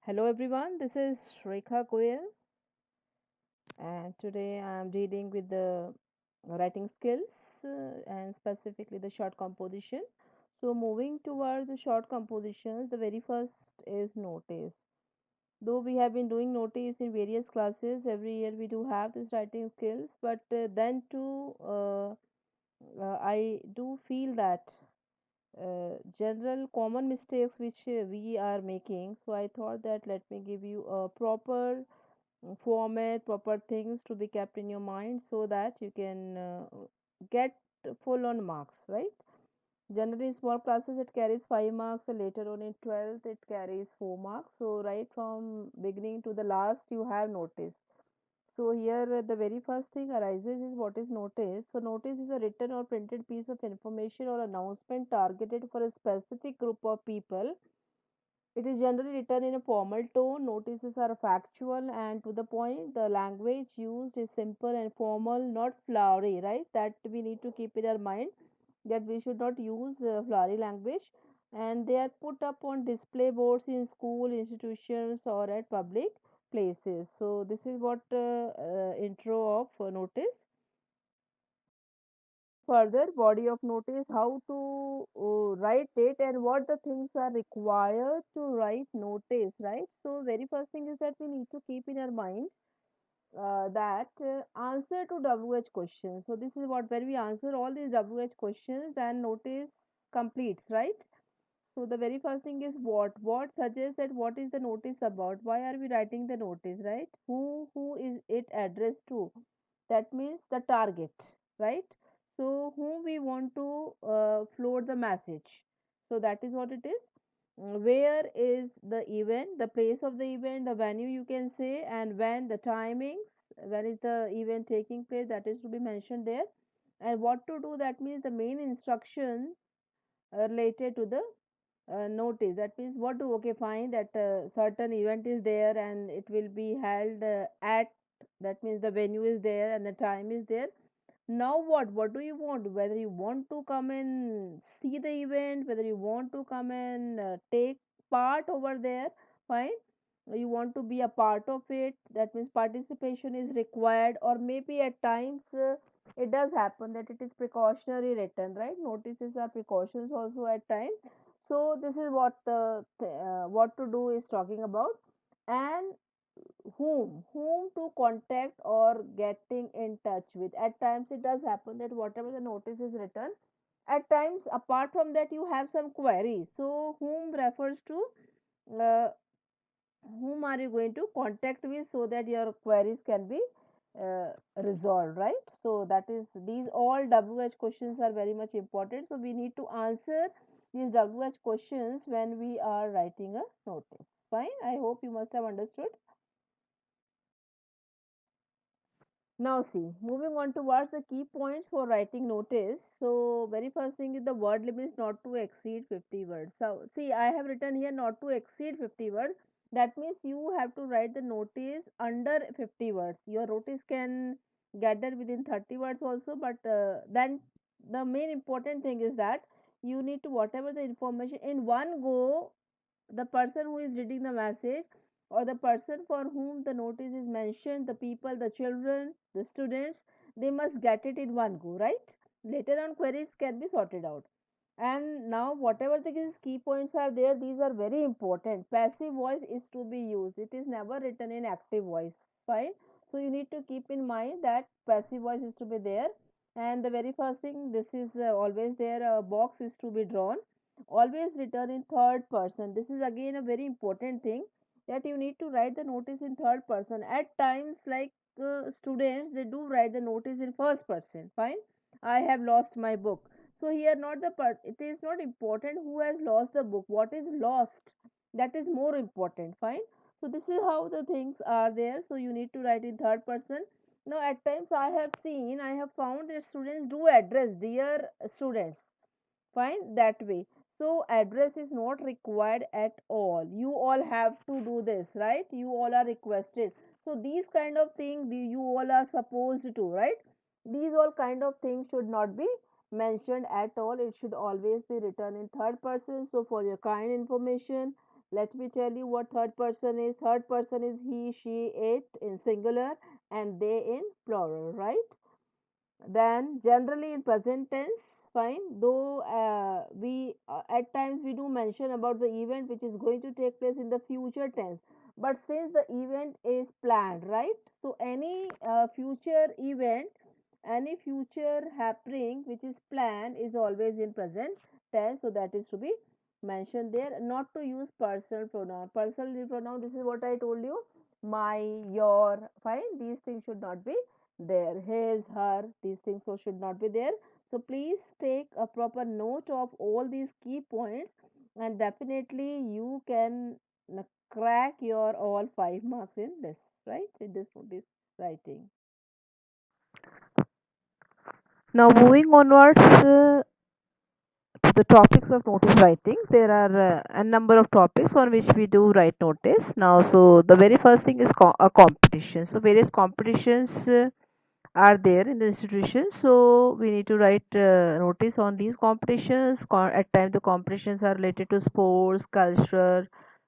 Hello everyone, this is Rekha Goyal, and today I am dealing with the writing skills and specifically the short composition. So, moving towards the short compositions, the very first is notice. Though we have been doing notice in various classes, every year we do have this writing skills, but then too, I do feel that general common mistakes which we are making. So, I thought that let me give you a proper format, proper things to be kept in your mind so that you can get full on marks, right? Generally, in small classes it carries 5 marks, and later on in 12th it carries 4 marks. So, right from beginning to the last, you have notice. So, here the very first thing arises is what is notice. So, notice is a written or printed piece of information or announcement targeted for a specific group of people. It is generally written in a formal tone. Notices are factual and to the point. The language used is simple and formal, not flowery, right? That we need to keep in our mind that we should not use flowery language. And they are put up on display boards in school, institutions, or at public places. So, this is what intro of notice. Further, body of notice, how to write it and what the things are required to write notice, right? So very first thing is that we need to keep in our mind that answer to WH questions. So this is what, when we answer all these WH questions, and notice completes, right? So the very first thing is what suggests that what is the notice about, why are we writing the notice, right? Who is it addressed to? That means the target, right? So whom we want to float the message. So that is what it is. Where is the event, the place of the event, the venue you can say, and when the timings, when is the event taking place, that is to be mentioned there. And what to do, that means the main instruction related to the notice. That means what to, okay, fine, that certain event is there and it will be held at, that means the venue is there and the time is there. Now what do you want, whether you want to come and see the event, whether you want to come and take part over there, fine, you want to be a part of it, that means participation is required. Or maybe at times it does happen that it is precautionary written, right? Notices are precautions also at times. So this is what what to do is talking about. And whom to contact or getting in touch with. At times it does happen that whatever the notice is written, at times apart from that you have some queries. So whom refers to uh, whom are you going to contact with so that your queries can be resolved, right? So that is, these all WH questions are very much important. So we need to answer these WH questions when we are writing a notice. Fine, I hope you must have understood. Now see, moving on towards the key points for writing notice. So very first thing is the word limit is not to exceed 50 words. So see, I have written here not to exceed 50 words. That means you have to write the notice under 50 words. Your notice can gather within 30 words also, but then the main important thing is that you need to, whatever the information in one go, the person who is reading the message or the person for whom the notice is mentioned, the people, the children, the students, they must get it in one go, right? Later on, queries can be sorted out. And now, whatever the key points are there, these are very important. Passive voice is to be used, it is never written in active voice. Fine. So, you need to keep in mind that passive voice is to be there. And the very first thing, this is always there, a box is to be drawn, always written in third person. This is again a very important thing, that you need to write the notice in third person. At times, like students, they do write the notice in first person. Fine, I have lost my book. So here, not the part, it is not important who has lost the book, what is lost, that is more important. Fine. So this is how the things are there. So you need to write in third person. Now at times I have seen, I have found that students do address dear students. Fine, that way. So address is not required at all. You all have to do this, right? You all are requested. So these kind of things you all are supposed to, right? These all kind of things should not be mentioned at all. It should always be written in third person. So for your kind information, Let me tell you what third person is. Third person is he, she, it in singular and they in plural, right? Then generally in present tense, fine. Though we at times we do mention about the event which is going to take place in the future tense, but since the event is planned, right? So any future happening which is planned is always in present tense. So that is to be mentioned there. Not to use personal pronoun. Personal pronoun. This is what I told you. My, your, fine. These things should not be there. His, her, these things so should not be there. So please take a proper note of all these key points, and definitely you can crack your all 5 marks in this, right? In this writing. Now moving onwards to the topics of notice writing, there are a number of topics on which we do write notice. Now, so the very first thing is a competition. So various competitions are there in the institution, so we need to write notice on these competitions. At times the competitions are related to sports, cultural,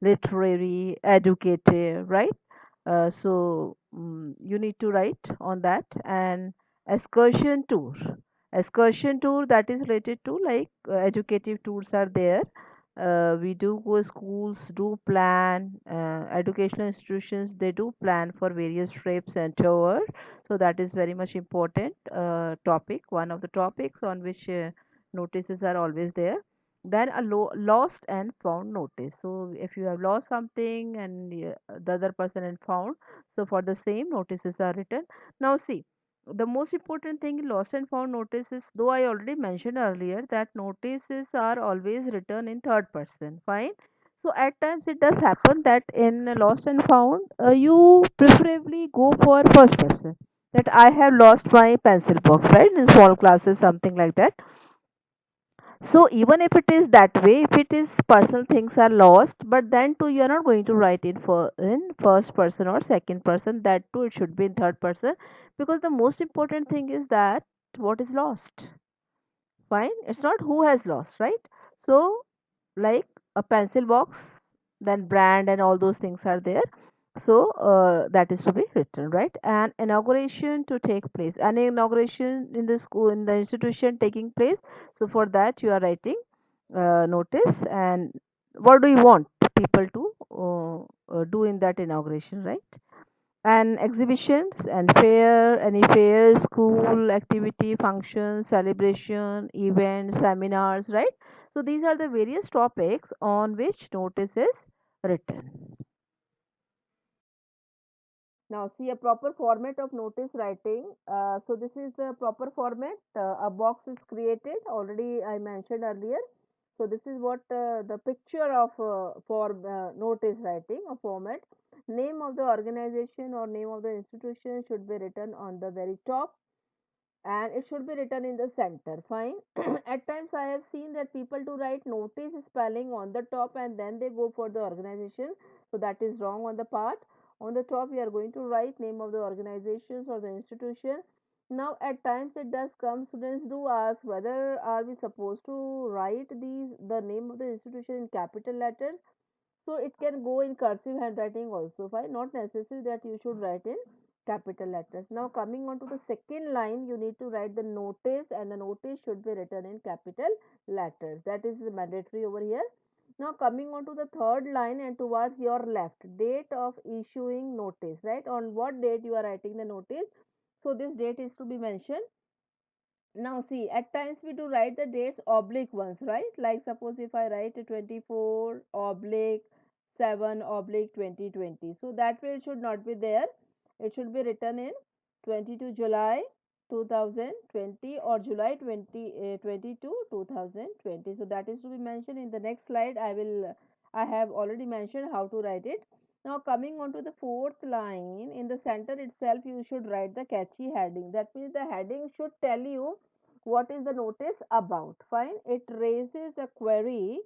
literary, educative, right? You need to write on that. And excursion tour, excursion tour, that is related to like educative tours are there. We do go, schools do plan, educational institutions they do plan for various trips and tours. So that is very much important topic, one of the topics on which notices are always there. Then a lost and found notice. So if you have lost something and the other person had found, so for the same notices are written. Now see, the most important thing in lost and found notices, though I already mentioned earlier that notices are always written in third person, fine. So at times it does happen that in lost and found, you preferably go for first person, that I have lost my pencil box, right? In small classes, something like that. So even if it is that way, if it is personal things are lost, but then too you are not going to write in first person or second person. That too it should be in third person, because the most important thing is that what is lost. Fine, it's not who has lost, right? So like a pencil box, then brand and all those things are there. So that is to be written, right? And inauguration to take place, an inauguration in the school, in the institution taking place. So for that you are writing notice, and what do you want people to do in that inauguration, right? And exhibitions and fair, any fair, school activity, function, celebration, events, seminars, right? So these are the various topics on which notice is written. Now see a proper format of notice writing. So this is the proper format. A box is created. Already I mentioned earlier. So this is what the picture of for notice writing a format. Name of the organization or name of the institution should be written on the very top, and it should be written in the center, fine. At times I have seen that people to write notice spelling on the top and then they go for the organization. So that is wrong on the part. On the top we are going to write name of the organizations or the institution. Now at times it does come, students do ask whether are we supposed to write the name of the institution in capital letters. So it can go in cursive handwriting also, fine. Not necessary that you should write in capital letters. Now coming on to the second line, you need to write the notice, and the notice should be written in capital letters. That is mandatory over here. Now coming on to the third line and towards your left, date of issuing notice, right? On what date you are writing the notice. So this date is to be mentioned. Now see, at times we do write the dates oblique ones, right? Like suppose if I write 24 oblique 7 oblique 2020. So that way it should not be there. It should be written in 22 July 2020 or July 22 2020. So that is to be mentioned in the next slide. I have already mentioned how to write it. Now coming on to the fourth line, in the center itself you should write the catchy heading. That means the heading should tell you what is the notice about, fine. It raises a query,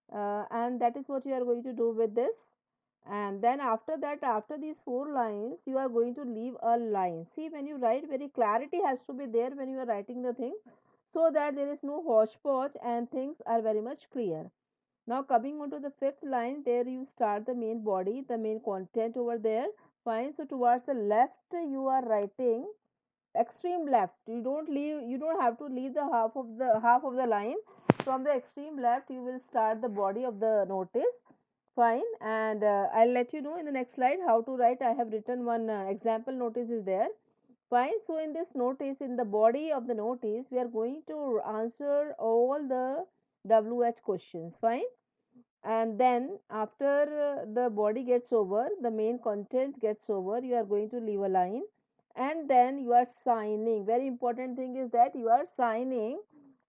and that is what you are going to do with this. And then after that, after these four lines, you are going to leave a line. See, when you write, very clarity has to be there when you are writing the thing, so that there is no hodgepodge and things are very much clear. Now coming on to the fifth line, there you start the main body, the main content over there. Fine. So towards the left, you are writing extreme left. You don't have to leave the half of the line. From the extreme left, you will start the body of the notice. Fine. And I'll let you know in the next slide how to write. I have written one example notice is there. Fine. So in this notice, in the body of the notice, we are going to answer all the WH questions. Fine. And then after the body gets over, the main content gets over, you are going to leave a line, and then you are signing. Very important thing is that you are signing.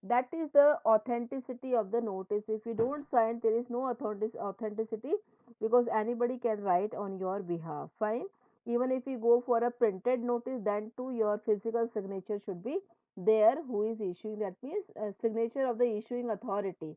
That is the authenticity of the notice. If you don't sign, there is no authenticity, because anybody can write on your behalf. Fine. Even if you go for a printed notice, then too your physical signature should be there. Who is issuing, that means signature of the issuing authority.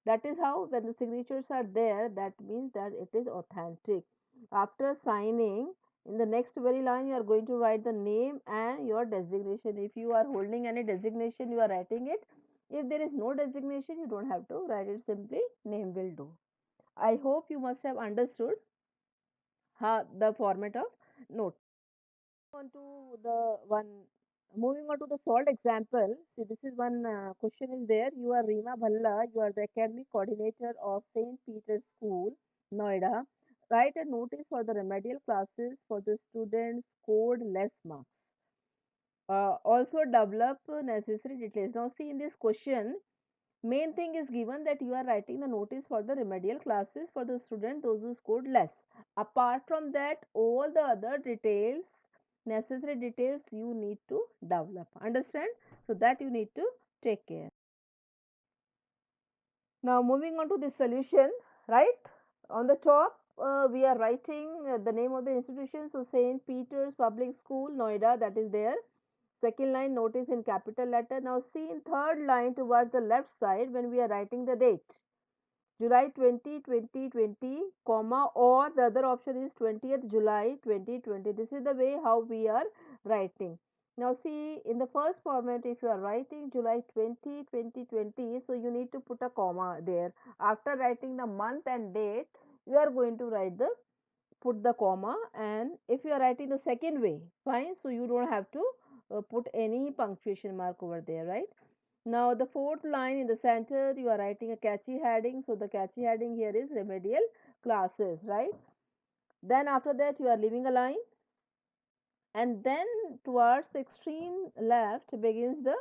That is how, when the signatures are there, that means that it is authentic. After signing, in the next very line, you are going to write the name and your designation. If you are holding any designation, you are writing it. If there is no designation, you don't have to write it, simply name will do. I hope you must have understood the format of note. On to the one, moving on to the solved example. See, this is one question is there. You are Reema Bhalla, you are the academic coordinator of St. Peter's School, Noida. Write a notice for the remedial classes for the students scored less marks. Also develop necessary details. Now see, in this question, main thing is given that you are writing the notice for the remedial classes for the student those who scored less. Apart from that, all the other details, necessary details, you need to develop. Understand? So that you need to take care. Now moving on to the solution, right? On the top, we are writing the name of the institution. So St. Peter's Public School, Noida, that is there. Second line, notice in capital letter. Now see, in third line towards the left side, when we are writing the date, July 20, 2020, comma, or the other option is 20th July 2020. This is the way how we are writing. Now see, in the first format, if you are writing July 20, 2020, so you need to put a comma there. After writing the month and date, you are going to write the put the comma. And if you are writing the second way, fine, so you don't have to put any punctuation mark over there, right? Now the fourth line in the center, you are writing a catchy heading. So the catchy heading here is remedial classes, right? Then after that, you are leaving a line, and then towards the extreme left begins the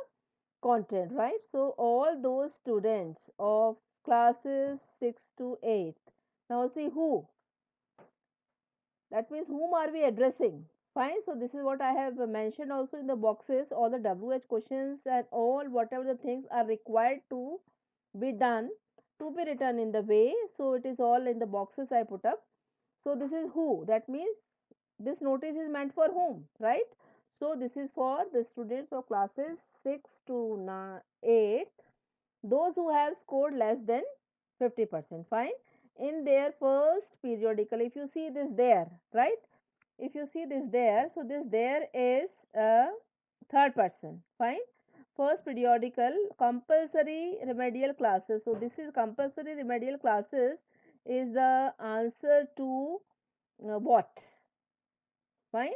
content, right? So all those students of classes 6 to 8. Now see who, that means whom are we addressing? Fine. So this is what I have mentioned also in the boxes. All the WH questions and all whatever the things are required to be done, to be written in the way. So it is all in the boxes I put up. So this is who. That means this notice is meant for whom, right? So this is for the students of classes 6 to 8, those who have scored less than 50%. Fine. In their first periodical, if you see this there, right? If you see this there, so this there is a third person. Fine. First periodical, compulsory remedial classes. So this is compulsory remedial classes is the answer to what? Fine.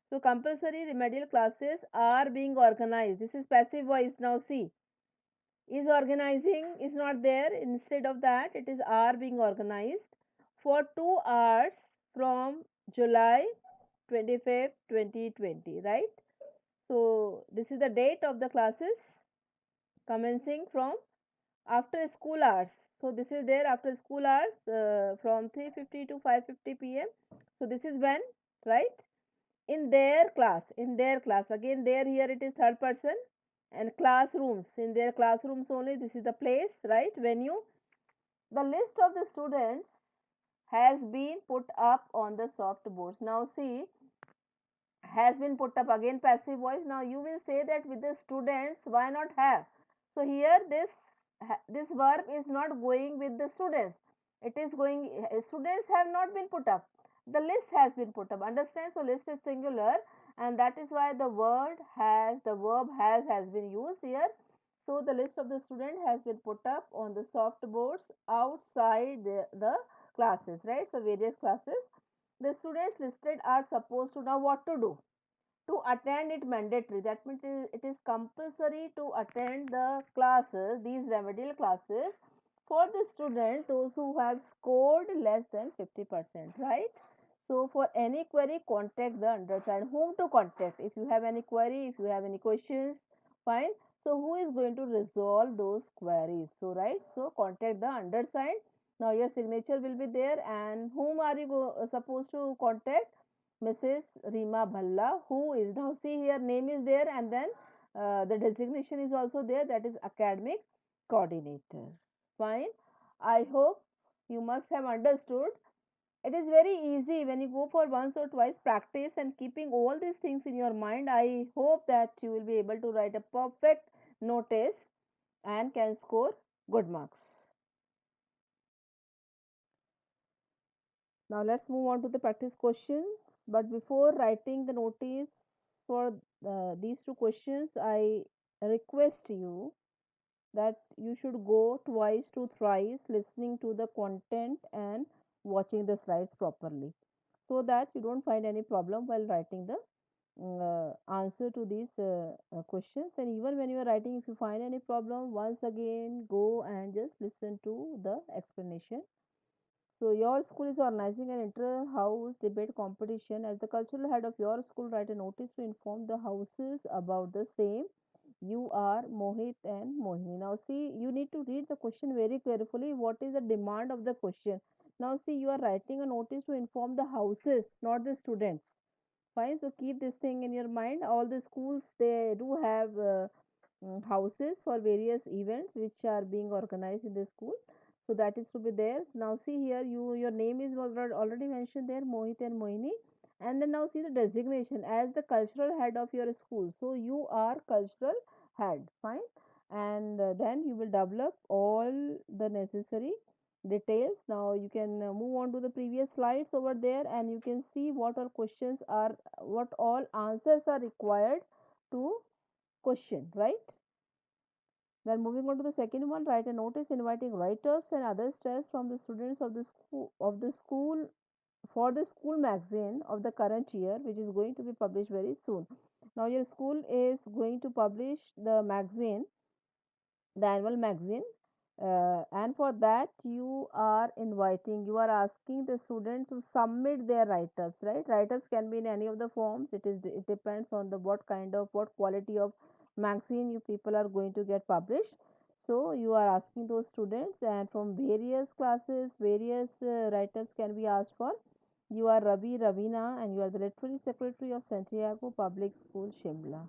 So compulsory remedial classes are being organized. This is passive voice. Now see, is organizing is not there. Instead of that, it is are being organized for 2 hours from July 25th, 2020, right? So this is the date of the classes commencing from after school hours. So this is there after school hours from 3:50 to 5:50 p.m. So this is when, right? In their class, again there, here it is third person, and classrooms, in their classrooms only, this is the place, right, venue. The list of the students has been put up on the soft boards. Now see, has been put up, again passive voice. Now you will say that with the students, why not have? So here this verb is not going with the students, it is going, students have not been put up, the list has been put up. Understand? So list is singular, and that is why the verb has been used here. So the list of the student has been put up on the soft boards outside the classes, right? So various classes. The students listed are supposed to know what to do. To attend it mandatory. That means it is compulsory to attend the classes, these remedial classes for the students, those who have scored less than 50%, right? So for any query, contact the undersigned. Whom to contact? If you have any query, if you have any questions, fine. So who is going to resolve those queries? So right, so contact the undersigned. Now your signature will be there, and whom are you supposed to contact? Mrs. Rima Bhalla, who is now see here name is there, and then the designation is also there, that is academic coordinator. Fine. I hope you must have understood. It is very easy when you go for once or twice practice and keeping all these things in your mind. I hope that you will be able to write a perfect notice and can score good marks. Now let's move on to the practice questions. But before writing the notice for these two questions, I request you that you should go twice to thrice listening to the content and watching the slides properly, so that you don't find any problem while writing the answer to these questions. And even when you are writing, if you find any problem, once again go and just listen to the explanation. So your school is organizing an inter-house debate competition. As the cultural head of your school, write a notice to inform the houses about the same. You are Mohit and Mohini. Now see, you need to read the question very carefully. What is the demand of the question? Now see, you are writing a notice to inform the houses, not the students. Fine. So keep this thing in your mind. All the schools, they do have houses for various events which are being organized in the school. So that is to be there. Now see here, your name is already mentioned there, Mohit and Mohini. And then now see the designation as the cultural head of your school. So you are cultural head. Fine. And then you will develop all the necessary details. Now you can move on to the previous slides over there, and you can see what all questions are, what all answers are required to question, right? Then moving on to the second one, write a notice inviting write-ups and other stress from the students of the school for the school magazine of the current year, which is going to be published very soon. Now your school is going to publish the magazine, the annual magazine, and for that you are asking the student to submit their write-ups, right? Write-ups can be in any of the forms. It depends on the what quality of magazine you people are going to get published. So you are asking those students, and from various classes various write-ups can be asked for. You are Ravi Ravina, and you are the literary secretary of Santiago Public School, Shimla.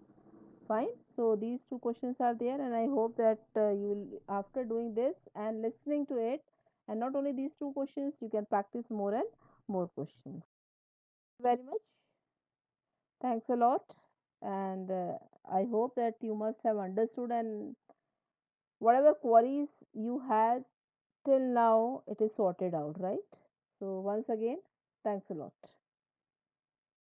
Fine. So these two questions are there, and I hope that you will, after doing this and listening to it, and not only these two questions, you can practice more and more questions. Very much. Thanks a lot, and I hope that you must have understood, and whatever queries you had till now, it is sorted out, right? So once again, thanks a lot.